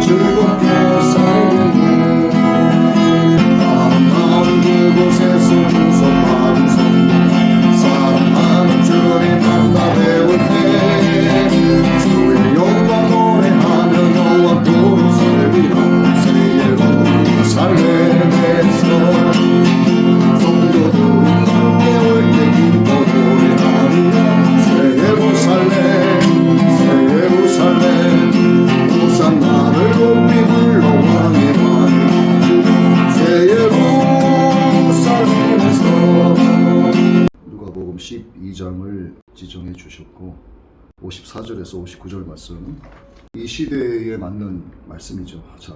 즐겁게 살게 마음 그곳에서 무섭다는 성 사랑하는 주를 만나 배울 때 주의 영광 노래하며 영원토록 살리라 새 예루살렘에서 성도들 함께 올 때 기뻐 노래하리라 새 예루살렘 호산나를 높이 불러 왕의 왕을 새 예루살렘에서. 누가복음 12장을 지정해 주셨고 54절에서 59절 말씀, 이 시대에 맞는 말씀이죠. 자,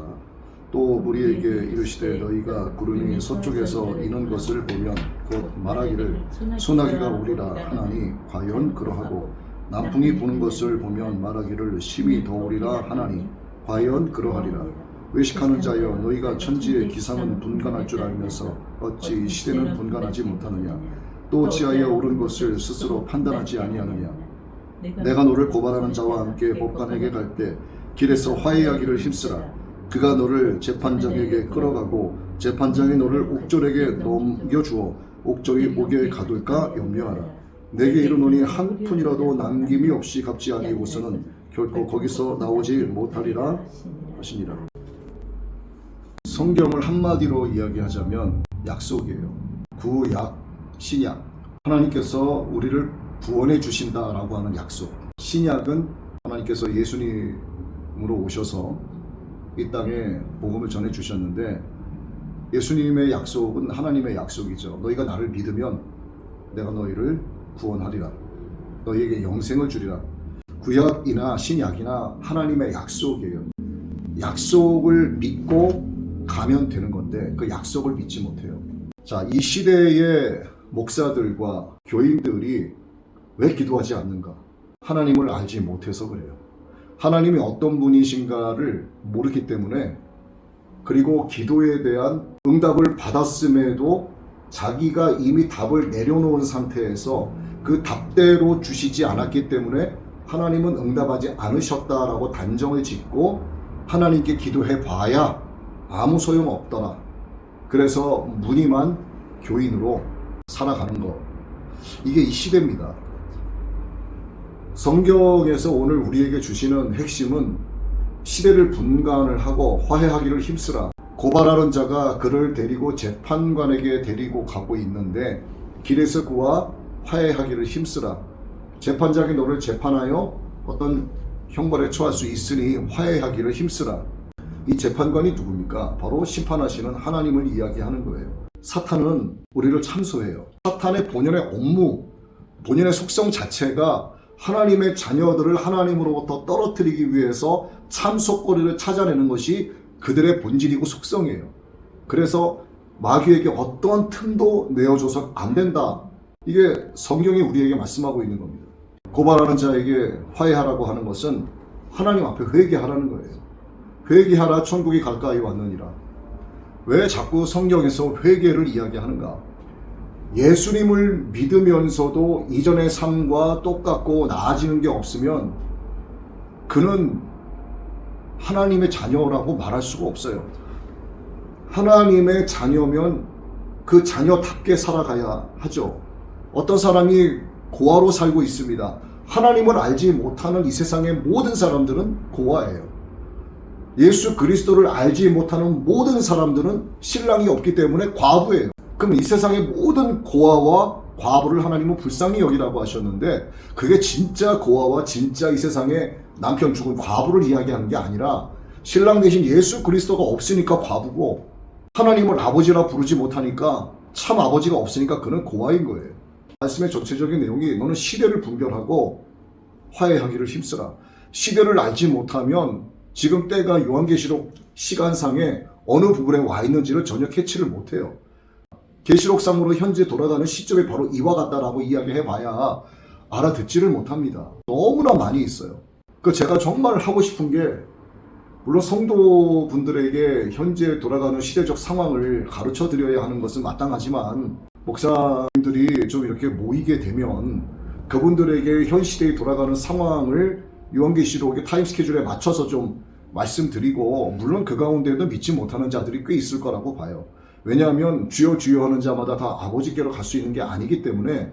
또 우리에게 이르시되 너희가 구름이 서쪽에서 이는 것을 보면 곧 말하기를 소나기가 오리라 하나니 과연 그러하고 남풍이 부는 것을 보면 말하기를 심히 더우리라 하나니 과연 그러하리라. 외식하는 자여 너희가 천지의 기상은 분간할 줄 알면서 어찌 이 시대는 분간하지 못하느냐. 또 지하에 오른 것을 스스로 판단하지 아니하느냐. 내가 너를 고발하는 자와 함께 법관에게 갈 때 길에서 화해하기를 힘쓰라. 그가 너를 재판장에게 끌어가고 재판장이 너를 옥졸에게 넘겨주어 옥졸이 옥에 가둘까 염려하라. 내게 이르노니 한 푼이라도 남김이 없이 갚지 아니고서는 결코 거기서 나오지 못하리라 하시니라. 성경을 한마디로 이야기하자면 약속이에요. 구약, 신약. 하나님께서 우리를 구원해 주신다라고 하는 약속. 신약은 하나님께서 예수님으로 오셔서 이 땅에 복음을 전해 주셨는데, 예수님의 약속은 하나님의 약속이죠. 너희가 나를 믿으면 내가 너희를 구원하리라. 너희에게 영생을 주리라. 구약이나 신약이나 하나님의 약속이에요. 약속을 믿고 가면 되는 건데 그 약속을 믿지 못해요. 자, 이 시대의 목사들과 교인들이 왜 기도하지 않는가? 하나님을 알지 못해서 그래요. 하나님이 어떤 분이신가를 모르기 때문에, 그리고 기도에 대한 응답을 받았음에도 자기가 이미 답을 내려놓은 상태에서 그 답대로 주시지 않았기 때문에 하나님은 응답하지 않으셨다라고 단정을 짓고 하나님께 기도해 봐야 아무 소용 없더라. 그래서 무늬만 교인으로 살아가는 것, 이게 이 시대입니다. 성경에서 오늘 우리에게 주시는 핵심은 시대를 분간을 하고 화해하기를 힘쓰라. 고발하는 자가 그를 데리고 재판관에게 데리고 가고 있는데 길에서 그와 화해하기를 힘쓰라. 재판장이 너를 재판하여 어떤 형벌에 처할 수 있으니 화해하기를 힘쓰라. 이 재판관이 누굽니까? 바로 심판하시는 하나님을 이야기하는 거예요. 사탄은 우리를 참소해요. 사탄의 본연의 업무, 본연의 속성 자체가 하나님의 자녀들을 하나님으로부터 떨어뜨리기 위해서 참속거리를 찾아내는 것이 그들의 본질이고 속성이에요. 그래서 마귀에게 어떠한 틈도 내어줘서 안 된다. 이게 성경이 우리에게 말씀하고 있는 겁니다. 고발하는 자에게 화해하라고 하는 것은 하나님 앞에 회개하라는 거예요. 회개하라 천국이 가까이 왔느니라. 왜 자꾸 성경에서 회개를 이야기하는가? 예수님을 믿으면서도 이전의 삶과 똑같고 나아지는 게 없으면 그는 하나님의 자녀라고 말할 수가 없어요. 하나님의 자녀면 그 자녀답게 살아가야 하죠. 어떤 사람이 고아로 살고 있습니다. 하나님을 알지 못하는 이 세상의 모든 사람들은 고아예요. 예수 그리스도를 알지 못하는 모든 사람들은 신랑이 없기 때문에 과부예요. 그럼 이 세상의 모든 고아와 과부를 하나님은 불쌍히 여기라고 하셨는데, 그게 진짜 고아와 진짜 이 세상에 남편 죽은 과부를 이야기하는 게 아니라 신랑 대신 예수 그리스도가 없으니까 과부고, 하나님을 아버지라 부르지 못하니까 참 아버지가 없으니까 그는 고아인 거예요. 말씀의 전체적인 내용이 너는 시대를 분별하고 화해하기를 힘쓰라. 시대를 알지 못하면 지금 때가 요한계시록 시간상에 어느 부분에 와 있는지를 전혀 캐치를 못해요. 계시록상으로 현재 돌아가는 시점이 바로 이와 같다라고 이야기해봐야 알아듣지를 못합니다. 너무나 많이 있어요. 제가 정말 하고 싶은 게, 물론 성도분들에게 현재 돌아가는 시대적 상황을 가르쳐 드려야 하는 것은 마땅하지만, 목사님들이 좀 이렇게 모이게 되면 그분들에게 현 시대에 돌아가는 상황을 요한계시록의 타임 스케줄에 맞춰서 좀 말씀드리고, 물론 그 가운데에도 믿지 못하는 자들이 꽤 있을 거라고 봐요. 왜냐하면 주여 주여 하는 자마다 다 아버지께로 갈 수 있는 게 아니기 때문에,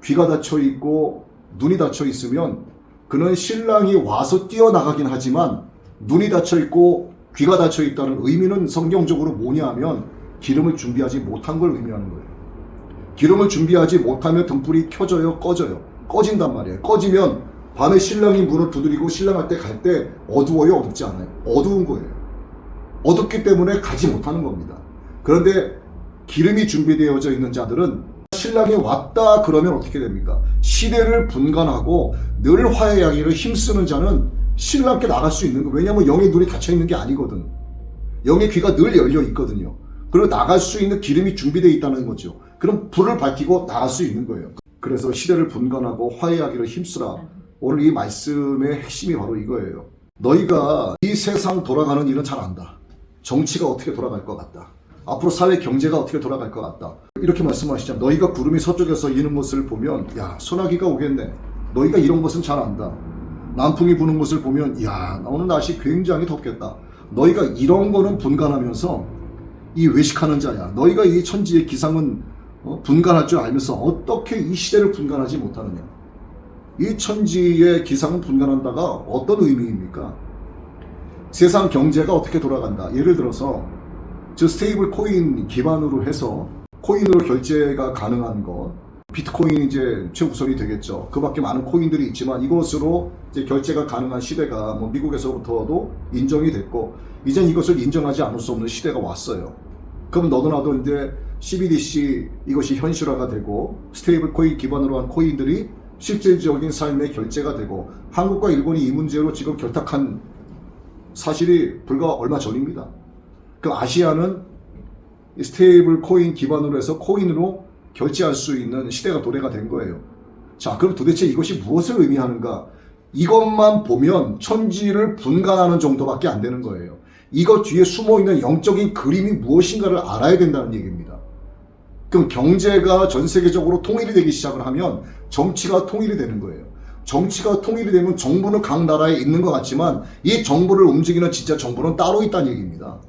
귀가 닫혀 있고 눈이 닫혀 있으면 그는 신랑이 와서 뛰어나가긴 하지만 눈이 닫혀 있고 귀가 닫혀 있다는 의미는 성경적으로 뭐냐 하면 기름을 준비하지 못한 걸 의미하는 거예요. 기름을 준비하지 못하면 등불이 켜져요, 꺼져요. 꺼진단 말이에요. 꺼지면 밤에 신랑이 문을 두드리고 신랑한테 갈 때 어두워요, 어둡지 않아요? 어두운 거예요. 어둡기 때문에 가지 못하는 겁니다. 그런데 기름이 준비되어져 있는 자들은 신랑이 왔다 그러면 어떻게 됩니까? 시대를 분간하고 늘 화해하기를 힘쓰는 자는 신랑께 나갈 수 있는 거예요. 왜냐하면 영의 눈이 닫혀 있는 게 아니거든. 영의 귀가 늘 열려 있거든요. 그리고 나갈 수 있는 기름이 준비되어 있다는 거죠. 그럼 불을 밝히고 나갈 수 있는 거예요. 그래서 시대를 분간하고 화해하기를 힘쓰라. 오늘 이 말씀의 핵심이 바로 이거예요. 너희가 이 세상 돌아가는 일은 잘 안다. 정치가 어떻게 돌아갈 것 같다. 앞으로 사회 경제가 어떻게 돌아갈 것 같다. 이렇게 말씀하시잖아. 너희가 구름이 서쪽에서 이는 것을 보면 야, 소나기가 오겠네. 너희가 이런 것은 잘 안다. 남풍이 부는 것을 보면 야, 오늘 날씨 굉장히 덥겠다. 너희가 이런 거는 분간하면서 이 외식하는 자야. 너희가 이 천지의 기상은 분간할 줄 알면서 어떻게 이 시대를 분간하지 못하느냐. 이 천지의 기상은 분간한다가 어떤 의미입니까? 세상 경제가 어떻게 돌아간다. 예를 들어서 즉 스테이블 코인 기반으로 해서 코인으로 결제가 가능한 것, 비트코인이 이제 최우선이 되겠죠. 그 밖에 많은 코인들이 있지만 이것으로 이제 결제가 가능한 시대가 뭐 미국에서부터도 인정이 됐고, 이젠 이것을 인정하지 않을 수 없는 시대가 왔어요. 그럼 너도 나도 이제 CBDC 이것이 현실화가 되고 스테이블 코인 기반으로 한 코인들이 실질적인 삶의 결제가 되고, 한국과 일본이 이 문제로 지금 결탁한 사실이 불과 얼마 전입니다. 그 아시아는 스테이블 코인 기반으로 해서 코인으로 결제할 수 있는 시대가 도래가 된 거예요. 자, 그럼 도대체 이것이 무엇을 의미하는가? 이것만 보면 천지를 분간하는 정도밖에 안 되는 거예요. 이것 뒤에 숨어있는 영적인 그림이 무엇인가를 알아야 된다는 얘기입니다. 그럼 경제가 전 세계적으로 통일이 되기 시작을 하면 정치가 통일이 되는 거예요. 정치가 통일이 되면 정부는 각 나라에 있는 것 같지만 이 정부를 움직이는 진짜 정부는 따로 있다는 얘기입니다.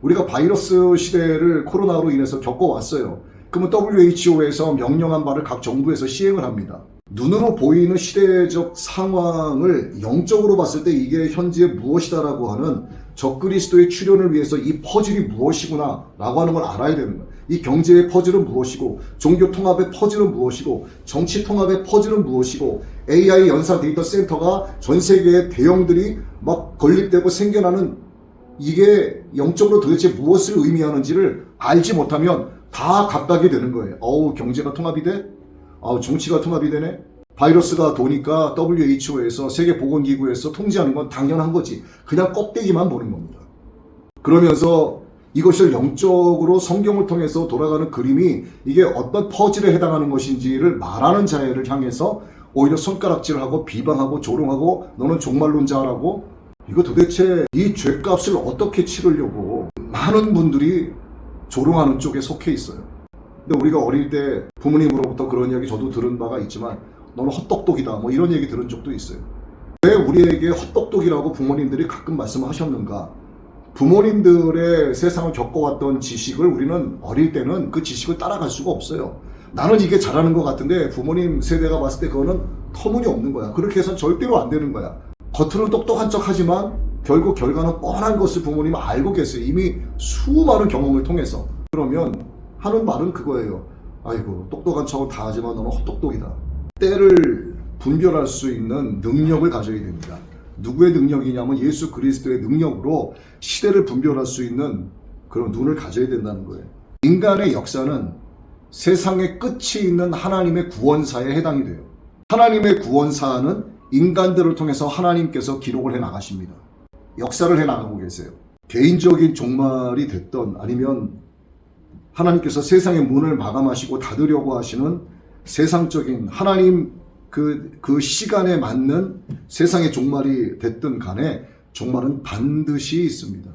우리가 바이러스 시대를 코로나로 인해서 겪어왔어요. 그러면 WHO에서 명령한 바를 각 정부에서 시행을 합니다. 눈으로 보이는 시대적 상황을 영적으로 봤을 때 이게 현재 무엇이다라고 하는 적그리스도의 출현을 위해서 이 퍼즐이 무엇이구나 라고 하는 걸 알아야 되는 거예요. 이 경제의 퍼즐은 무엇이고, 종교 통합의 퍼즐은 무엇이고, 정치 통합의 퍼즐은 무엇이고, AI 연사 데이터 센터가 전 세계의 대형들이 막 건립되고 생겨나는 이게 영적으로 도대체 무엇을 의미하는지를 알지 못하면 다 갑각이 되는 거예요. 어우, 경제가 통합이 돼? 정치가 통합이 되네? 바이러스가 도니까 WHO에서 세계보건기구에서 통제하는 건 당연한 거지. 그냥 껍데기만 보는 겁니다. 그러면서 이것을 영적으로 성경을 통해서 돌아가는 그림이 이게 어떤 퍼즐에 해당하는 것인지를 말하는 자를 향해서 오히려 손가락질을 하고 비방하고 조롱하고 너는 종말론자라고, 이거 도대체 이 죄값을 어떻게 치르려고 많은 분들이 조롱하는 쪽에 속해 있어요. 근데 우리가 어릴 때 부모님으로부터 그런 이야기 저도 들은 바가 있지만 너는 헛똑똑이다 뭐 이런 얘기 들은 적도 있어요. 왜 우리에게 헛똑똑이라고 부모님들이 가끔 말씀하셨는가? 부모님들의 세상을 겪어왔던 지식을 우리는 어릴 때는 그 지식을 따라갈 수가 없어요. 나는 이게 잘하는 것 같은데 부모님 세대가 봤을 때 그거는 터무니없는 거야. 그렇게 해서는 절대로 안 되는 거야. 겉으로는 똑똑한 척 하지만 결국 결과는 뻔한 것을 부모님은 알고 계세요. 이미 수많은 경험을 통해서. 그러면 하는 말은 그거예요. 아이고, 똑똑한 척은 다 하지만 너는 헛똑똑이다. 때를 분별할 수 있는 능력을 가져야 됩니다. 누구의 능력이냐면 예수 그리스도의 능력으로 시대를 분별할 수 있는 그런 눈을 가져야 된다는 거예요. 인간의 역사는 세상의 끝이 있는 하나님의 구원사에 해당이 돼요. 하나님의 구원사는 인간들을 통해서 하나님께서 기록을 해 나가십니다. 역사를 해 나가고 계세요. 개인적인 종말이 됐던 아니면 하나님께서 세상의 문을 마감하시고 닫으려고 하시는 세상적인 하나님 그 시간에 맞는 세상의 종말이 됐든 간에 종말은 반드시 있습니다.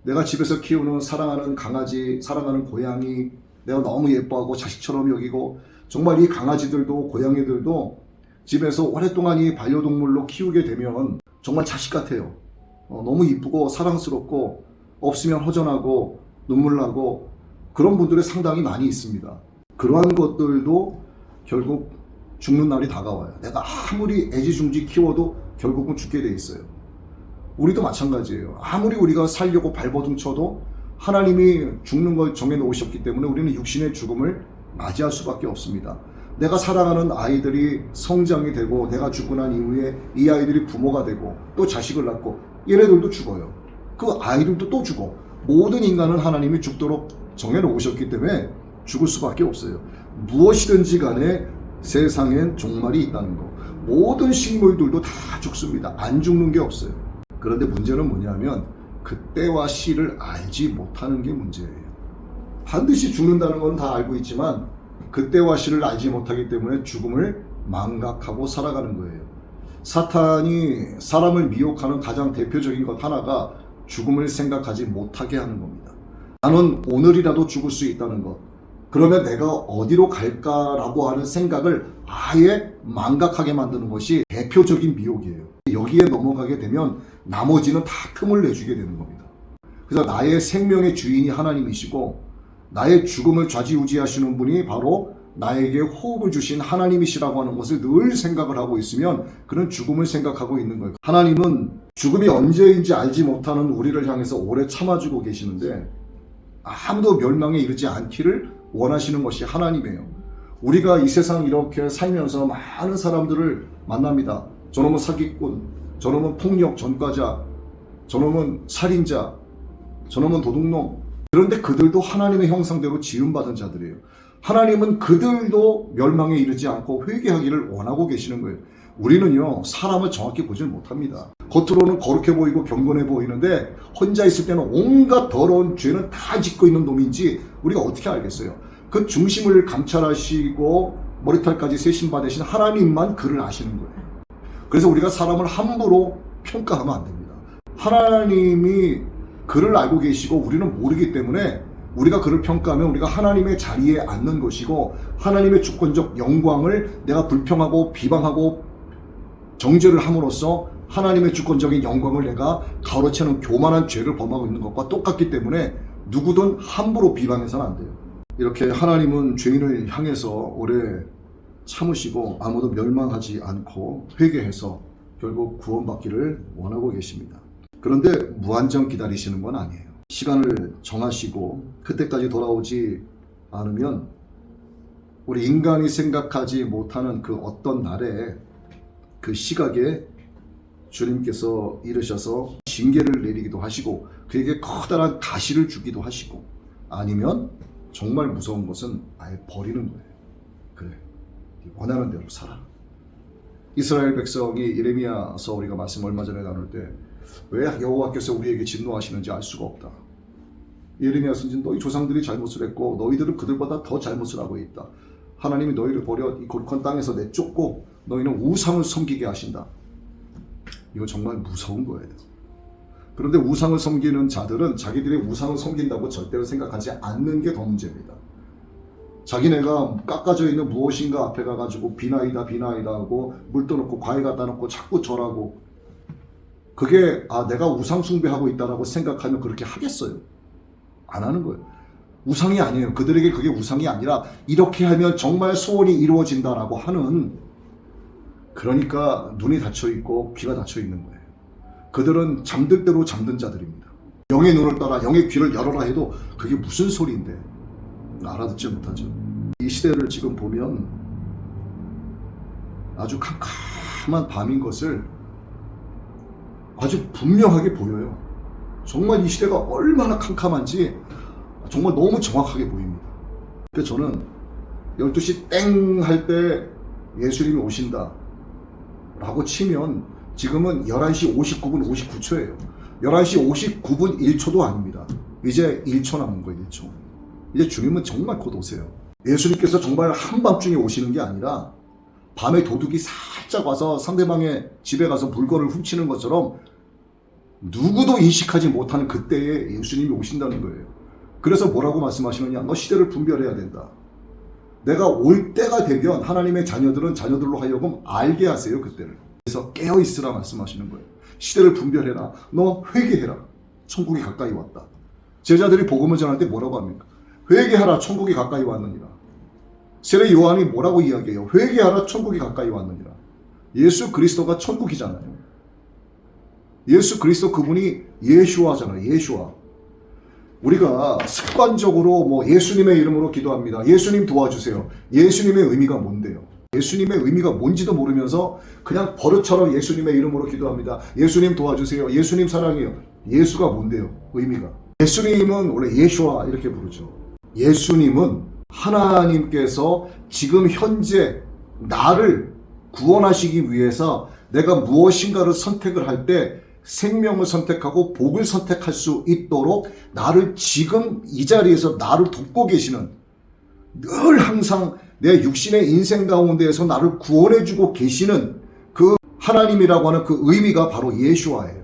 내가 집에서 키우는 사랑하는 강아지, 사랑하는 고양이, 내가 너무 예뻐하고 자식처럼 여기고 정말 이 강아지들도 고양이들도 집에서 오랫동안 이 반려동물로 키우게 되면 정말 자식 같아요. 너무 이쁘고 사랑스럽고 없으면 허전하고 눈물 나고 그런 분들이 상당히 많이 있습니다. 그러한 것들도 결국 죽는 날이 다가와요. 내가 아무리 애지중지 키워도 결국은 죽게 돼 있어요. 우리도 마찬가지예요. 아무리 우리가 살려고 발버둥 쳐도 하나님이 죽는 걸 정해놓으셨기 때문에 우리는 육신의 죽음을 맞이할 수밖에 없습니다. 내가 사랑하는 아이들이 성장이 되고 내가 죽고 난 이후에 이 아이들이 부모가 되고 또 자식을 낳고 얘네들도 죽어요. 그 아이들도 또 죽어. 모든 인간은 하나님이 죽도록 정해놓으셨기 때문에 죽을 수밖에 없어요. 무엇이든지 간에 세상엔 종말이 있다는 거. 모든 식물들도 다 죽습니다. 안 죽는 게 없어요. 그런데 문제는 뭐냐면 그때와 시를 알지 못하는 게 문제예요. 반드시 죽는다는 건 다 알고 있지만 그때와 시를 알지 못하기 때문에 죽음을 망각하고 살아가는 거예요. 사탄이 사람을 미혹하는 가장 대표적인 것 하나가 죽음을 생각하지 못하게 하는 겁니다. 나는 오늘이라도 죽을 수 있다는 것. 그러면 내가 어디로 갈까라고 하는 생각을 아예 망각하게 만드는 것이 대표적인 미혹이에요. 여기에 넘어가게 되면 나머지는 다 틈을 내주게 되는 겁니다. 그래서 나의 생명의 주인이 하나님이시고 나의 죽음을 좌지우지하시는 분이 바로 나에게 호흡을 주신 하나님이시라고 하는 것을 늘 생각을 하고 있으면 그런 죽음을 생각하고 있는 거예요. 하나님은 죽음이 언제인지 알지 못하는 우리를 향해서 오래 참아주고 계시는데 아무도 멸망에 이르지 않기를 원하시는 것이 하나님이에요. 우리가 이 세상 이렇게 살면서 많은 사람들을 만납니다. 저놈은 사기꾼, 저놈은 폭력 전과자, 저놈은 살인자, 저놈은 도둑놈. 그런데 그들도 하나님의 형상대로 지음받은 자들이에요. 하나님은 그들도 멸망에 이르지 않고 회개하기를 원하고 계시는 거예요. 우리는요, 사람을 정확히 보질 못합니다. 겉으로는 거룩해 보이고 경건해 보이는데 혼자 있을 때는 온갖 더러운 죄는 다 짓고 있는 놈인지 우리가 어떻게 알겠어요? 그 중심을 감찰하시고 머리털까지 세심받으신 하나님만 그를 아시는 거예요. 그래서 우리가 사람을 함부로 평가하면 안 됩니다. 하나님이 그를 알고 계시고 우리는 모르기 때문에 우리가 그를 평가하면 우리가 하나님의 자리에 앉는 것이고 하나님의 주권적 영광을 내가 불평하고 비방하고 정죄를 함으로써 하나님의 주권적인 영광을 내가 가로채는 교만한 죄를 범하고 있는 것과 똑같기 때문에 누구든 함부로 비방해서는 안 돼요. 이렇게 하나님은 죄인을 향해서 오래 참으시고 아무도 멸망하지 않고 회개해서 결국 구원받기를 원하고 계십니다. 그런데 무한정 기다리시는 건 아니에요. 시간을 정하시고 그때까지 돌아오지 않으면 우리 인간이 생각하지 못하는 그 어떤 날에 그 시각에 주님께서 이르셔서 징계를 내리기도 하시고 그에게 커다란 가시를 주기도 하시고 아니면 정말 무서운 것은 아예 버리는 거예요. 그래, 원하는 대로 살아. 이스라엘 백성이 예레미야서 우리가 말씀 얼마 전에 나눌 때 왜 여호와께서 우리에게 진노하시는지 알 수가 없다. 예레미야 선지는 너희 조상들이 잘못을 했고 너희들은 그들보다 더 잘못을 하고 있다. 하나님이 너희를 버려 이 거룩한 땅에서 내쫓고 너희는 우상을 섬기게 하신다. 이거 정말 무서운 거예요. 그런데 우상을 섬기는 자들은 자기들의 우상을 섬긴다고 절대로 생각하지 않는 게 더 문제입니다. 자기네가 깎아져 있는 무엇인가 앞에 가가지고 비나이다 하고 물 떠놓고 과일 갖다 놓고 자꾸 절하고 그게 내가 우상 숭배하고 있다라고 생각하면 그렇게 하겠어요? 안 하는 거예요. 우상이 아니에요. 그들에게 그게 우상이 아니라 이렇게 하면 정말 소원이 이루어진다라고 하는, 그러니까 눈이 닫혀 있고 귀가 닫혀 있는 거예요. 그들은 잠들 대로 잠든 자들입니다. 영의 눈을 따라 영의 귀를 열어라 해도 그게 무슨 소리인데 알아듣지 못하죠. 이 시대를 지금 보면 아주 캄캄한 밤인 것을 아주 분명하게 보여요. 정말 이 시대가 얼마나 캄캄한지 정말 너무 정확하게 보입니다. 그래서 저는 12시 땡 할 때 예수님이 오신다 라고 치면 지금은 11시 59분 59초예요. 11시 59분 1초도 아닙니다. 이제 1초 남은 거예요. 1초. 이제 주님은 정말 곧 오세요. 예수님께서 정말 한밤중에 오시는 게 아니라 밤에 도둑이 살짝 와서 상대방의 집에 가서 물건을 훔치는 것처럼 누구도 인식하지 못하는 그때에 예수님이 오신다는 거예요. 그래서 뭐라고 말씀하시느냐? 너 시대를 분별해야 된다. 내가 올 때가 되면 하나님의 자녀들은 자녀들로 하여금 알게 하세요. 그때를. 그래서 깨어있으라 말씀하시는 거예요. 시대를 분별해라. 너 회개해라. 천국이 가까이 왔다. 제자들이 복음을 전할 때 뭐라고 합니까? 회개하라. 천국이 가까이 왔느니라. 세례 요한이 뭐라고 이야기해요? 회개하라. 천국이 가까이 왔느니라. 예수 그리스도가 천국이잖아요. 예수 그리스도 그분이 예수아잖아요. 예수아. 우리가 습관적으로 뭐 예수님의 이름으로 기도합니다. 예수님 도와주세요. 예수님의 의미가 뭔데요? 예수님의 의미가 뭔지도 모르면서 그냥 버릇처럼 예수님의 이름으로 기도합니다. 예수님 도와주세요. 예수님 사랑해요. 예수가 뭔데요? 의미가. 예수님은 원래 예수아 이렇게 부르죠. 예수님은 하나님께서 지금 현재 나를 구원하시기 위해서 내가 무엇인가를 선택을 할 때 생명을 선택하고 복을 선택할 수 있도록 나를 지금 이 자리에서 나를 돕고 계시는, 늘 항상 내 육신의 인생 가운데에서 나를 구원해주고 계시는 그 하나님이라고 하는 그 의미가 바로 예수아예요.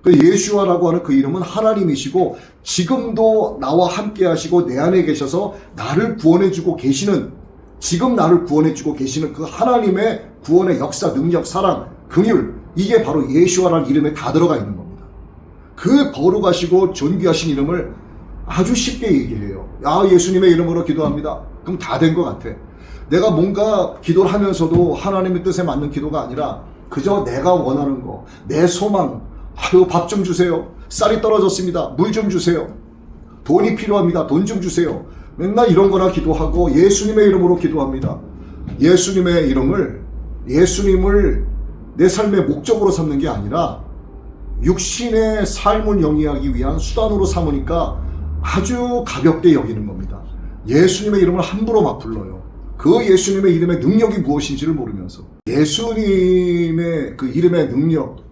그 예수아라고 하는 그 이름은 하나님이시고 지금도 나와 함께 하시고 내 안에 계셔서 나를 구원해주고 계시는, 지금 나를 구원해주고 계시는 그 하나님의 구원의 역사, 능력, 사랑, 긍휼, 이게 바로 예수아라는 이름에 다 들어가 있는 겁니다. 그 거룩하시고 존귀하신 이름을 아주 쉽게 얘기해요. 야, 예수님의 이름으로 기도합니다. 그럼 다 된 것 같아. 내가 뭔가 기도를 하면서도 하나님의 뜻에 맞는 기도가 아니라 그저 내가 원하는 거, 내 소망, 아유 밥 좀 주세요. 쌀이 떨어졌습니다. 물 좀 주세요. 돈이 필요합니다. 돈 좀 주세요. 맨날 이런 거나 기도하고 예수님의 이름으로 기도합니다. 예수님의 이름을, 예수님을 내 삶의 목적으로 삼는 게 아니라 육신의 삶을 영위하기 위한 수단으로 삼으니까 아주 가볍게 여기는 겁니다. 예수님의 이름을 함부로 막 불러요. 그 예수님의 이름의 능력이 무엇인지를 모르면서 예수님의 그 이름의 능력,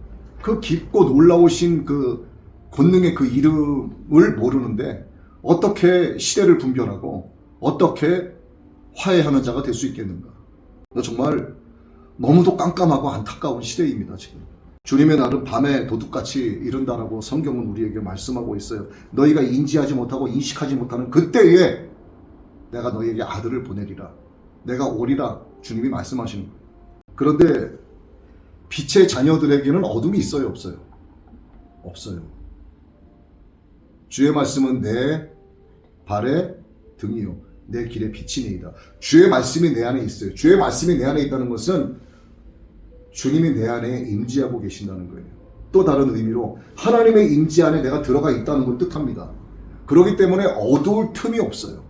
그 깊고 놀라우신 그 권능의 그 이름을 모르는데 어떻게 시대를 분별하고 어떻게 화해하는 자가 될 수 있겠는가. 정말 너무도 깜깜하고 안타까운 시대입니다. 지금 주님의 날은 밤에 도둑같이 이른다라고 성경은 우리에게 말씀하고 있어요. 너희가 인지하지 못하고 인식하지 못하는 그때에 내가 너희에게 아들을 보내리라. 내가 오리라. 주님이 말씀하시는 거예요. 그런데 빛의 자녀들에게는 어둠이 있어요? 없어요? 없어요. 주의 말씀은 내 발의 등이요 내 길의 빛이니이다. 주의 말씀이 내 안에 있어요. 주의 말씀이 내 안에 있다는 것은 주님이 내 안에 임재하고 계신다는 거예요. 또 다른 의미로 하나님의 임재 안에 내가 들어가 있다는 걸 뜻합니다. 그렇기 때문에 어두울 틈이 없어요.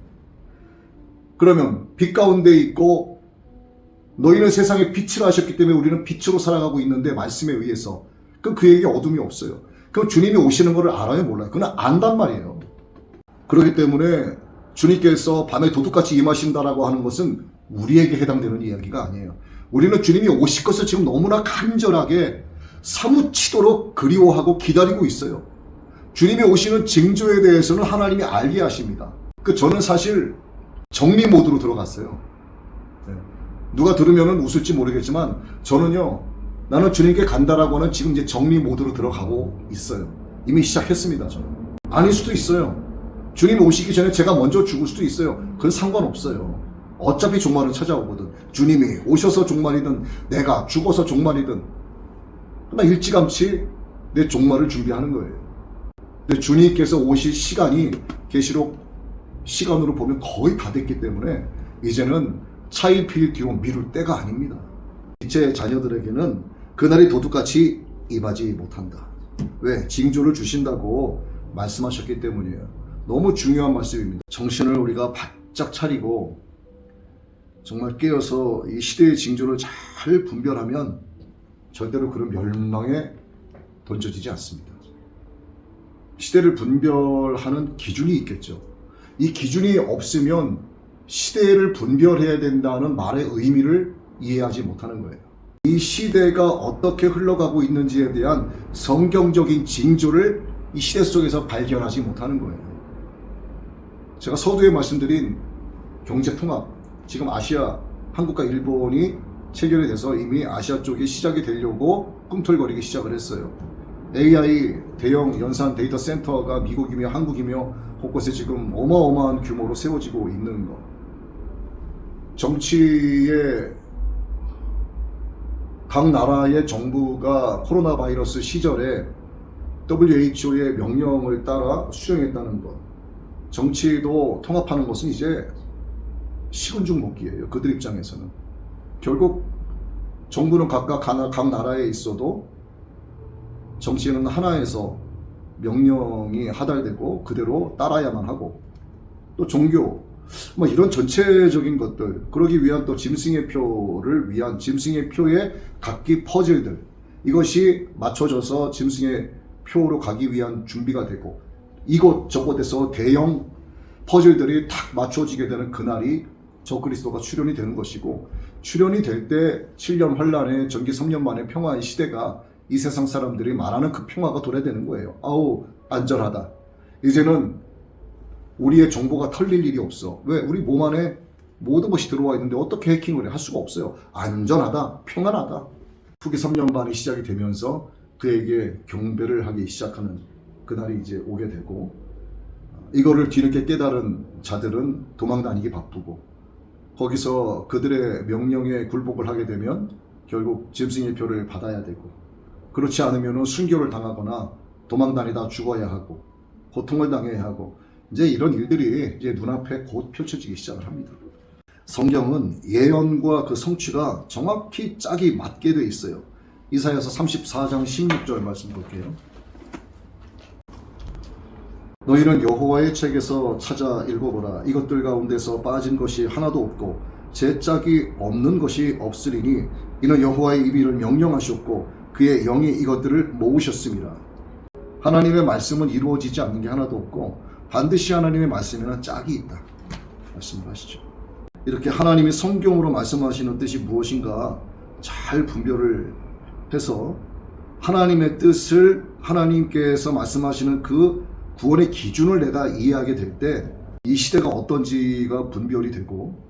그러면 빛 가운데 있고 너희는 세상에 빛을 하셨기 때문에 우리는 빛으로 살아가고 있는데 말씀에 의해서 그에게 어둠이 없어요. 그럼 주님이 오시는 것을 알아요? 몰라요? 그건 안단 말이에요. 그렇기 때문에 주님께서 밤에 도둑같이 임하신다라고 하는 것은 우리에게 해당되는 이야기가 아니에요. 우리는 주님이 오실 것을 지금 너무나 간절하게 사무치도록 그리워하고 기다리고 있어요. 주님이 오시는 징조에 대해서는 하나님이 알게 하십니다. 저는 사실 정리 모드로 들어갔어요. 누가 들으면 웃을지 모르겠지만 저는요, 나는 주님께 간다라고 하는 지금 이제 정리 모드로 들어가고 있어요. 이미 시작했습니다. 저는. 아닐 수도 있어요. 주님 오시기 전에 제가 먼저 죽을 수도 있어요. 그건 상관없어요. 어차피 종말은 찾아오거든. 주님이 오셔서 종말이든 내가 죽어서 종말이든 나 일찌감치 내 종말을 준비하는 거예요. 근데 주님께서 오실 시간이 계시록 시간으로 보면 거의 다 됐기 때문에 이제는 차일피일 뒤로 미룰 때가 아닙니다. 제 자녀들에게는 그날이 도둑같이 임하지 못한다. 왜? 징조를 주신다고 말씀하셨기 때문이에요. 너무 중요한 말씀입니다. 정신을 우리가 바짝 차리고 정말 깨어서 이 시대의 징조를 잘 분별하면 절대로 그런 멸망에 던져지지 않습니다. 시대를 분별하는 기준이 있겠죠. 이 기준이 없으면 시대를 분별해야 된다는 말의 의미를 이해하지 못하는 거예요. 이 시대가 어떻게 흘러가고 있는지에 대한 성경적인 징조를 이 시대 속에서 발견하지 못하는 거예요. 제가 서두에 말씀드린 경제통합, 지금 아시아, 한국과 일본이 체결이 돼서 이미 아시아 쪽이 시작이 되려고 꿈틀거리기 시작을 했어요. AI 대형 연산 데이터 센터가 미국이며 한국이며 곳곳에 지금 어마어마한 규모로 세워지고 있는 거. 정치에 각 나라의 정부가 코로나 바이러스 시절에 WHO의 명령을 따라 수행했다는 것, 정치도 통합하는 것은 이제 식은 죽 먹기예요. 그들 입장에서는. 결국 정부는 각각 각 나라에 있어도 정치는 하나에서 명령이 하달되고 그대로 따라야만 하고, 또 종교 뭐 이런 전체적인 것들, 그러기 위한 또 짐승의 표를 위한 짐승의 표의 각기 퍼즐들, 이것이 맞춰져서 짐승의 표로 가기 위한 준비가 되고, 이곳저곳에서 대형 퍼즐들이 탁 맞춰지게 되는 그날이 적그리스도가 출현이 되는 것이고, 출현이 될 때 7년 환란의 전기 3년 만의 평화의 시대가 이 세상 사람들이 말하는 그 평화가 도래되는 거예요. 아우 안전하다. 이제는 우리의 정보가 털릴 일이 없어. 왜? 우리 몸 안에 모든 것이 들어와 있는데 어떻게 해킹을 해? 할 수가 없어요. 안전하다, 평안하다. 후기 3년 반이 시작이 되면서 그에게 경배를 하기 시작하는 그날이 이제 오게 되고, 이거를 뒤늦게 깨달은 자들은 도망다니기 바쁘고, 거기서 그들의 명령에 굴복을 하게 되면 결국 짐승의 표를 받아야 되고, 그렇지 않으면 순교를 당하거나 도망다니다 죽어야 하고 고통을 당해야 하고, 이제 이런 일들이 이제 눈앞에 곧 펼쳐지기 시작을 합니다. 성경은 예언과 그 성취가 정확히 짝이 맞게 돼 있어요. 이사야서 34장 16절 말씀 볼게요. 너희는 여호와의 책에서 찾아 읽어보라. 이것들 가운데서 빠진 것이 하나도 없고 제 짝이 없는 것이 없으리니 이는 여호와의 입이 이를 명령하셨고 그의 영이 이것들을 모으셨습니다. 하나님의 말씀은 이루어지지 않는 게 하나도 없고 반드시 하나님의 말씀에는 짝이 있다 말씀하시죠. 이렇게 하나님이 성경으로 말씀하시는 뜻이 무엇인가 잘 분별을 해서 하나님의 뜻을, 하나님께서 말씀하시는 그 구원의 기준을 내가 이해하게 될 때 이 시대가 어떤지가 분별이 되고,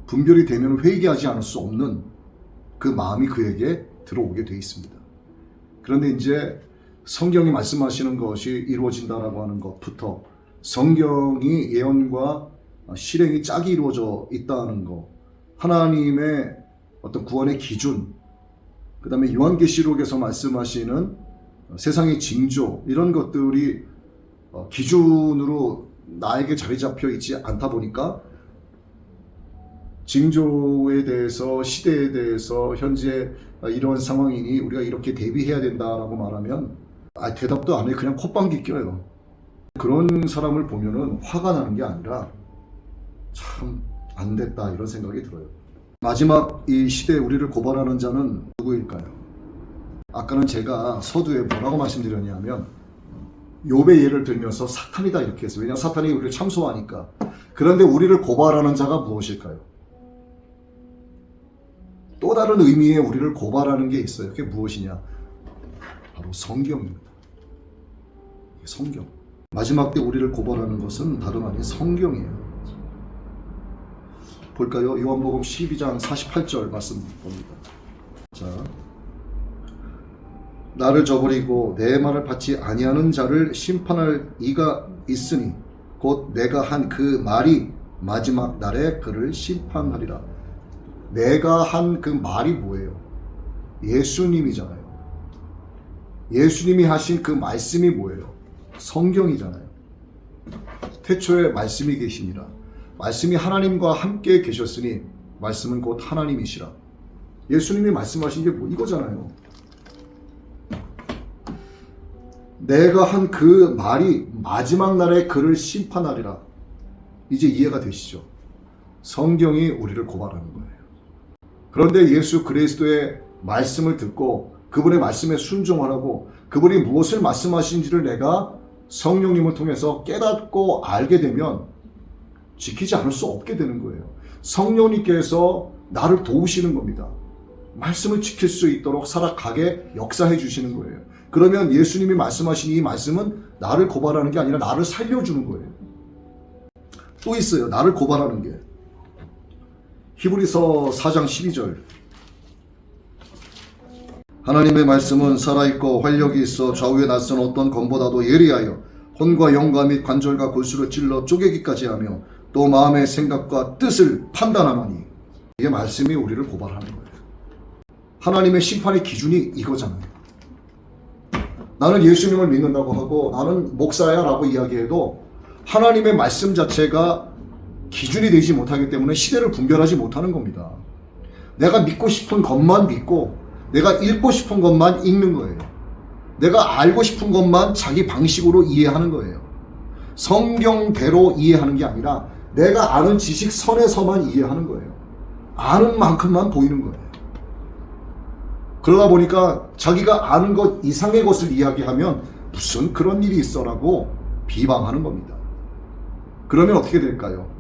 분별이 되면 회개하지 않을 수 없는 그 마음이 그에게 들어오게 되어 있습니다. 그런데 이제 성경이 말씀하시는 것이 이루어진다라고 하는 것부터, 성경이 예언과 실행이 짝이 이루어져 있다는 것, 하나님의 어떤 구원의 기준, 그 다음에 요한계시록에서 말씀하시는 세상의 징조, 이런 것들이 기준으로 나에게 자리 잡혀 있지 않다 보니까 징조에 대해서, 시대에 대해서 현재 이런 상황이니 우리가 이렇게 대비해야 된다라고 말하면 대답도 안 해. 그냥 콧방귀 껴요. 그런 사람을 보면은 화가 나는 게 아니라 참 안 됐다 이런 생각이 들어요. 마지막 이 시대에 우리를 고발하는 자는 누구일까요? 아까는 제가 서두에 뭐라고 말씀드렸냐면 욥의 예를 들면서 사탄이다 이렇게 했어요. 왜냐하면 사탄이 우리를 참소하니까. 그런데 우리를 고발하는 자가 무엇일까요? 또 다른 의미의 우리를 고발하는 게 있어요. 그게 무엇이냐? 바로 성경입니다. 성경. 마지막 때 우리를 고발하는 것은 다름 아닌 성경이에요. 볼까요? 요한복음 12장 48절 말씀 봅니다. 자, 나를 저버리고 내 말을 받지 아니하는 자를 심판할 이가 있으니 곧 내가 한 그 말이 마지막 날에 그를 심판하리라. 내가 한 그 말이 뭐예요? 예수님이잖아요. 예수님이 하신 그 말씀이 뭐예요? 성경이잖아요. 태초에 말씀이 계시니라. 말씀이 하나님과 함께 계셨으니 말씀은 곧 하나님이시라. 예수님이 말씀하신 게 뭐 이거잖아요. 내가 한 그 말이 마지막 날에 그를 심판하리라. 이제 이해가 되시죠? 성경이 우리를 고발하는 거예요. 그런데 예수 그리스도의 말씀을 듣고 그분의 말씀에 순종하라고, 그분이 무엇을 말씀하신지를 내가 성령님을 통해서 깨닫고 알게 되면 지키지 않을 수 없게 되는 거예요. 성령님께서 나를 도우시는 겁니다. 말씀을 지킬 수 있도록 살아가게 역사해 주시는 거예요. 그러면 예수님이 말씀하신 이 말씀은 나를 고발하는 게 아니라 나를 살려주는 거예요. 또 있어요. 나를 고발하는 게. 히브리서 4장 12절. 하나님의 말씀은 살아있고 활력이 있어 좌우에 낯선 어떤 검보다도 예리하여 혼과 영과 및 관절과 골수를 찔러 쪼개기까지 하며 또 마음의 생각과 뜻을 판단하나니. 이게 말씀이 우리를 고발하는 거예요. 하나님의 심판의 기준이 이거잖아요. 나는 예수님을 믿는다고 하고 나는 목사야 라고 이야기해도 하나님의 말씀 자체가 기준이 되지 못하기 때문에 시대를 분별하지 못하는 겁니다. 내가 믿고 싶은 것만 믿고 내가 읽고 싶은 것만 읽는 거예요. 내가 알고 싶은 것만 자기 방식으로 이해하는 거예요. 성경대로 이해하는 게 아니라 내가 아는 지식 선에서만 이해하는 거예요. 아는 만큼만 보이는 거예요. 그러다 보니까 자기가 아는 것 이상의 것을 이야기하면 무슨 그런 일이 있어라고 비방하는 겁니다. 그러면 어떻게 될까요?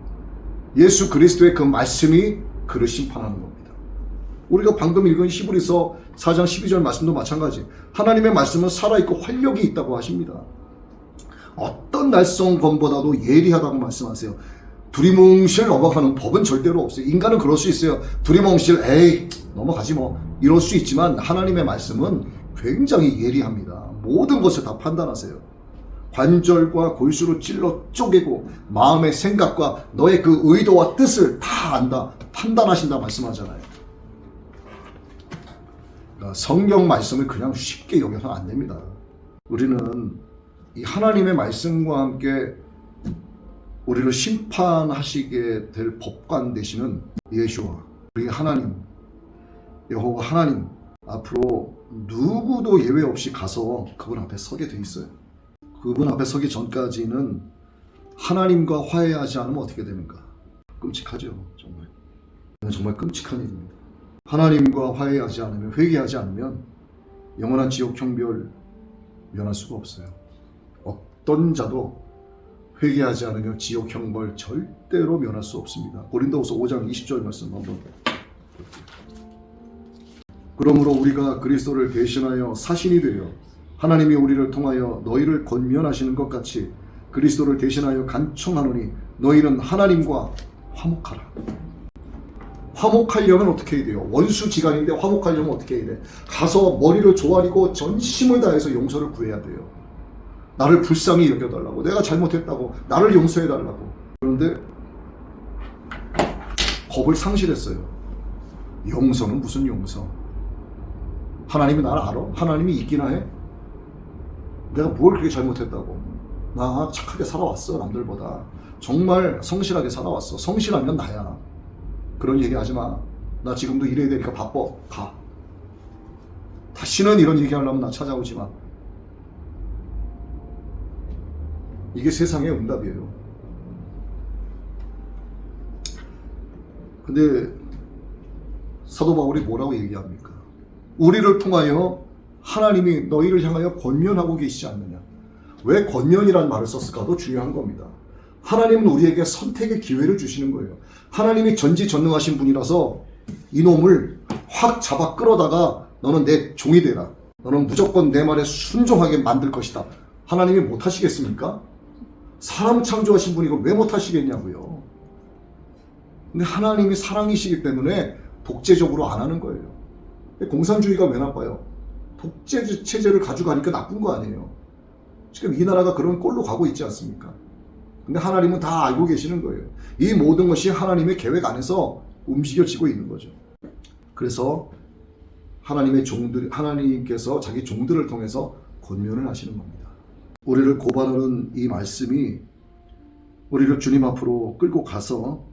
예수 그리스도의 그 말씀이 그를 심판하는 겁니다. 우리가 방금 읽은 히브리서 4장 12절 말씀도 마찬가지. 하나님의 말씀은 살아있고 활력이 있다고 하십니다. 어떤 날성검보다도 예리하다고 말씀하세요. 두리뭉실 넘어가는 법은 절대로 없어요. 인간은 그럴 수 있어요. 두리뭉실 에이 넘어가지 뭐 이럴 수 있지만 하나님의 말씀은 굉장히 예리합니다. 모든 것을 다 판단하세요. 관절과 골수로 찔러 쪼개고 마음의 생각과 너의 그 의도와 뜻을 다 안다. 판단하신다 말씀하잖아요. 그러니까 성경 말씀을 그냥 쉽게 여겨서는 안 됩니다. 우리는 이 하나님의 말씀과 함께 우리를 심판하시게 될 법관 되시는 예수와 우리 하나님, 여호와 하나님 앞으로 누구도 예외 없이 가서 그분 앞에 서게 돼 있어요. 그분 앞에 서기 전까지는 하나님과 화해하지 않으면 어떻게 되는가? 끔찍하죠. 정말 끔찍한 일입니다. 하나님과 화해하지 않으면, 회개하지 않으면 영원한 지옥 형벌 면할 수가 없어요. 어떤 자도 회개하지 않으면 지옥 형벌 절대로 면할 수 없습니다. 고린도후서 5장 20절 말씀 한번 볼게요. 그러므로 우리가 그리스도를 대신하여 사신이 되어 하나님이 우리를 통하여 너희를 권면하시는 것 같이 그리스도를 대신하여 간청하노니 너희는 하나님과 화목하라. 화목하려면 어떻게 해야 돼요? 원수지간인데 화목하려면 어떻게 해야 돼? 가서 머리를 조아리고 전심을 다해서 용서를 구해야 돼요. 나를 불쌍히 여겨달라고, 내가 잘못했다고, 나를 용서해달라고. 그런데 법을 상실했어요. 용서는 무슨 용서? 하나님이 나를 알아? 하나님이 있기나 해? 내가 뭘 그렇게 잘못했다고? 나 착하게 살아왔어. 남들보다 정말 성실하게 살아왔어. 성실하면 나야. 그런 얘기 하지 마. 나 지금도 일해야 되니까 바빠. 가. 다시는 이런 얘기 하려면 나 찾아오지 마. 이게 세상의 응답이에요. 근데 사도 바울이 뭐라고 얘기합니까? 우리를 통하여 하나님이 너희를 향하여 권면하고 계시지 않느냐. 왜 권면이라는 말을 썼을까도 중요한 겁니다. 하나님은 우리에게 선택의 기회를 주시는 거예요. 하나님이 전지전능하신 분이라서 이놈을 확 잡아 끌어다가 너는 내 종이 되라. 너는 무조건 내 말에 순종하게 만들 것이다. 하나님이 못하시겠습니까? 사람 창조하신 분이 이걸 왜 못하시겠냐고요. 근데 하나님이 사랑이시기 때문에 독재적으로 안 하는 거예요. 공산주의가 왜 나빠요? 독재 체제를 가져가니까 나쁜 거 아니에요. 지금 이 나라가 그런 꼴로 가고 있지 않습니까? 근데 하나님은 다 알고 계시는 거예요. 이 모든 것이 하나님의 계획 안에서 움직여지고 있는 거죠. 그래서 하나님께서 자기 종들을 통해서 권면을 하시는 겁니다. 우리를 고발하는 이 말씀이 우리를 주님 앞으로 끌고 가서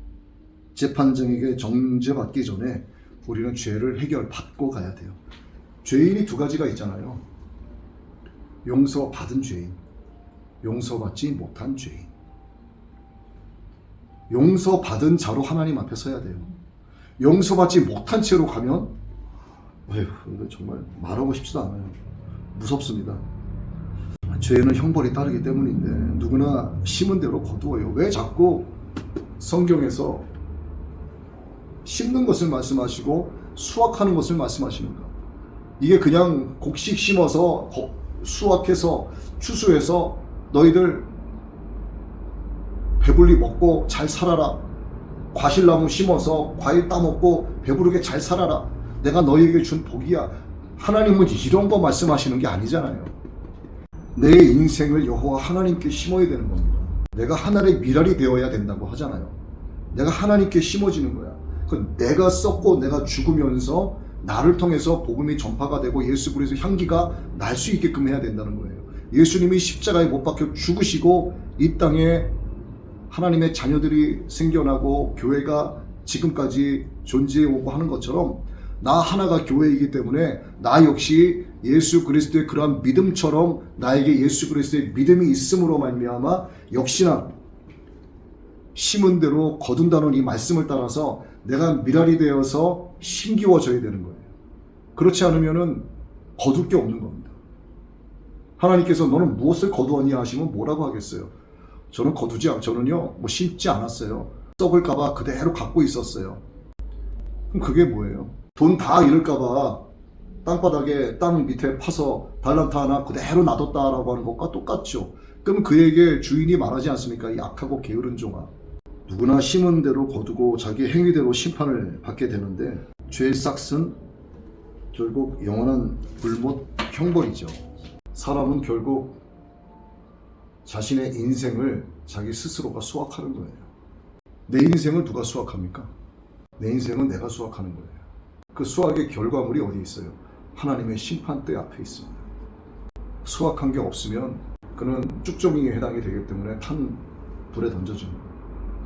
재판장에게 정죄받기 전에 우리는 죄를 해결받고 가야 돼요. 죄인이 두 가지가 있잖아요. 용서받은 죄인, 용서받지 못한 죄인. 용서받은 자로 하나님 앞에 서야 돼요. 용서받지 못한 채로 가면 이거 정말 말하고 싶지도 않아요. 무섭습니다. 죄는 형벌이 따르기 때문인데 누구나 심은 대로 거두어요. 왜 자꾸 성경에서 심는 것을 말씀하시고 수확하는 것을 말씀하시는가? 이게 그냥 곡식 심어서 수확해서 추수해서 너희들 배불리 먹고 잘 살아라. 과실나무 심어서 과일 따먹고 배부르게 잘 살아라. 내가 너희에게 준 복이야. 하나님은 이런 거 말씀하시는 게 아니잖아요. 내 인생을 여호와 하나님께 심어야 되는 겁니다. 내가 하나님의 밀알이 되어야 된다고 하잖아요. 내가 하나님께 심어지는 거야. 내가 썩고 내가 죽으면서 나를 통해서 복음이 전파가 되고 예수 그리스도의 향기가 날 수 있게끔 해야 된다는 거예요. 예수님이 십자가에 못 박혀 죽으시고 이 땅에 하나님의 자녀들이 생겨나고 교회가 지금까지 존재해 오고 하는 것처럼 나 하나가 교회이기 때문에 나 역시 예수 그리스도의 그러한 믿음처럼 나에게 예수 그리스도의 믿음이 있음으로 말미암아 역시나 심은 대로 거둔다는 이 말씀을 따라서 내가 밀알이 되어서 심기워져야 되는 거예요. 그렇지 않으면은 거둘 게 없는 겁니다. 하나님께서 너는 무엇을 거두었냐 하시면 뭐라고 하겠어요? 저는요 심지 않았어요. 썩을까봐 그대로 갖고 있었어요. 그럼 그게 뭐예요? 돈 다 잃을까봐 땅바닥에 땅 밑에 파서 달란트 하나 그대로 놔뒀다라고 하는 것과 똑같죠. 그럼 그에게 주인이 말하지 않습니까? 이 악하고 게으른 종아. 누구나 심은 대로 거두고 자기 행위대로 심판을 받게 되는데 죄의 싹은 결국 영원한 불못 형벌이죠. 사람은 결국 자신의 인생을 자기 스스로가 수확하는 거예요. 내 인생을 누가 수확합니까? 내 인생은 내가 수확하는 거예요. 그 수확의 결과물이 어디 있어요? 하나님의 심판대 앞에 있습니다. 수확한 게 없으면 그는 쭉정이에 해당이 되기 때문에 탄 불에 던져지는 거예요.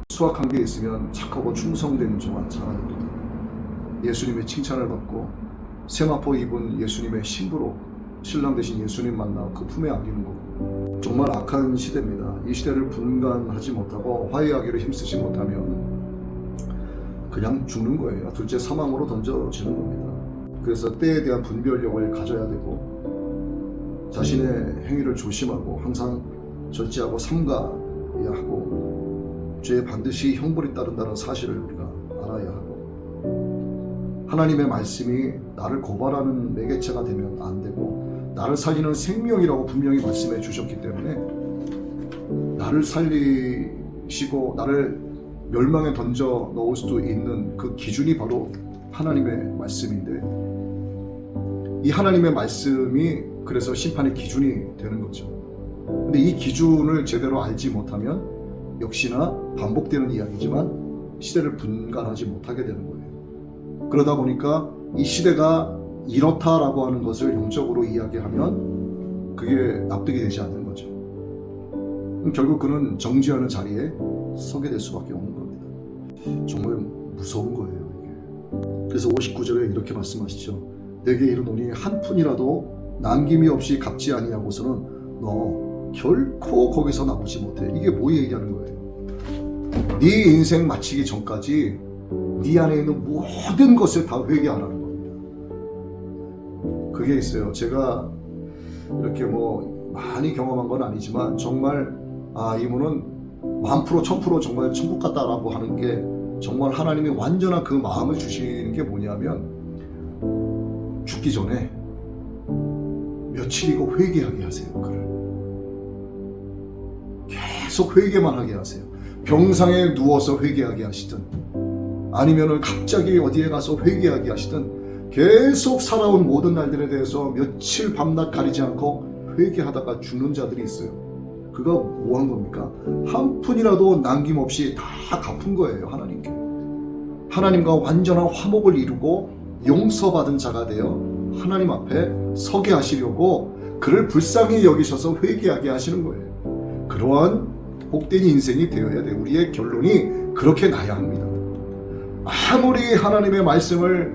수확한 게 있으면 착하고 충성된 종아 자라납니다. 예수님의 칭찬을 받고 세마포 입은 예수님의 신부로 신랑 되신 예수님 만나 그 품에 안기는 거고. 정말 악한 시대입니다. 이 시대를 분간하지 못하고 화해하기를 힘쓰지 못하면 그냥 죽는 거예요. 둘째 사망으로 던져지는 겁니다. 그래서 때에 대한 분별력을 가져야 되고 자신의 행위를 조심하고 항상 절제하고 삼가해야 하고 죄에 반드시 형벌이 따른다는 사실을 우리가 알아야 하고 하나님의 말씀이 나를 고발하는 매개체가 되면 안 되고 나를 살리는 생명이라고 분명히 말씀해 주셨기 때문에 나를 살리시고 나를 멸망에 던져 넣을 수도 있는 그 기준이 바로 하나님의 말씀인데 이 하나님의 말씀이 그래서 심판의 기준이 되는 거죠. 근데 이 기준을 제대로 알지 못하면 역시나 반복되는 이야기지만 시대를 분간하지 못하게 되는 거예요. 그러다 보니까 이 시대가 이렇다라고 하는 것을 영적으로 이야기하면 그게 납득이 되지 않는 거죠. 결국 그는 정죄하는 자리에 서게 될 수밖에 없는 겁니다. 정말 무서운 거예요, 이게. 그래서 59절에 이렇게 말씀하시죠. 내게 이르노니 한 푼이라도 남김이 없이 갚지 아니하고서는 너 결코 거기서 나오지 못해. 이게 뭐 얘기하는 거예요? 네 인생 마치기 전까지 네 안에 있는 모든 것을 다 회개하라는 겁니다. 그게 있어요. 제가 이렇게 뭐 많이 경험한 건 아니지만 정말 이분은 1000%, 1000% 정말 천국 같다라고 하는 게 정말 하나님이 완전한 그 마음을 주시는 게 뭐냐면 죽기 전에 며칠이고 회개하게 하세요. 그를 계속 회개만 하게 하세요. 병상에 누워서 회개하게 하시든 아니면은 갑자기 어디에 가서 회개하게 하시든 계속 살아온 모든 날들에 대해서 며칠 밤낮 가리지 않고 회개하다가 죽는 자들이 있어요. 그가 뭐 한 겁니까? 한 푼이라도 남김없이 다 갚은 거예요. 하나님께. 하나님과 완전한 화목을 이루고 용서받은 자가 되어 하나님 앞에 서게 하시려고 그를 불쌍히 여기셔서 회개하게 하시는 거예요. 그러한 복된 인생이 되어야 돼요. 우리의 결론이 그렇게 나야 합니다. 아무리 하나님의 말씀을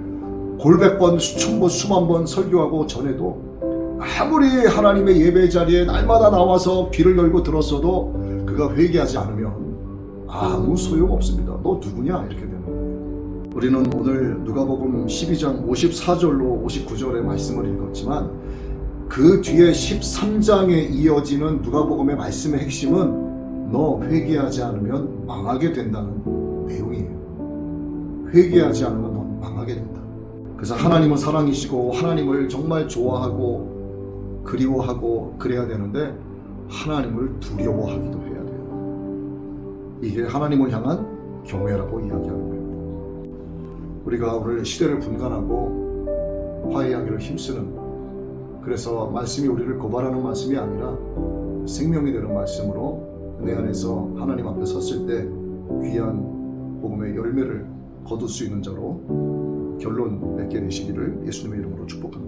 골백 번, 수천 번, 수만 번 설교하고 전해도 아무리 하나님의 예배 자리에 날마다 나와서 귀를 열고 들었어도 그가 회개하지 않으면 아무 소용없습니다. 너 누구냐? 이렇게 되는 거예요. 우리는 오늘 누가복음 12장 54절로 59절의 말씀을 읽었지만 그 뒤에 13장에 이어지는 누가복음의 말씀의 핵심은 너 회개하지 않으면 망하게 된다는 내용이에요. 회개하지 않으면 넌 망하게 된다. 그래서 하나님은 사랑이시고 하나님을 정말 좋아하고 그리워하고 그래야 되는데 하나님을 두려워하기도 해야 돼요. 이게 하나님을 향한 경외라고 이야기하는 거예요. 우리가 오늘 시대를 분간하고 화해하기를 힘쓰는, 그래서 말씀이 우리를 고발하는 말씀이 아니라 생명이 되는 말씀으로 내 안에서 하나님 앞에 섰을 때 귀한 복음의 열매를 거둘 수 있는 자로 결론 맺게 되시기를 예수님의 이름으로 축복합니다.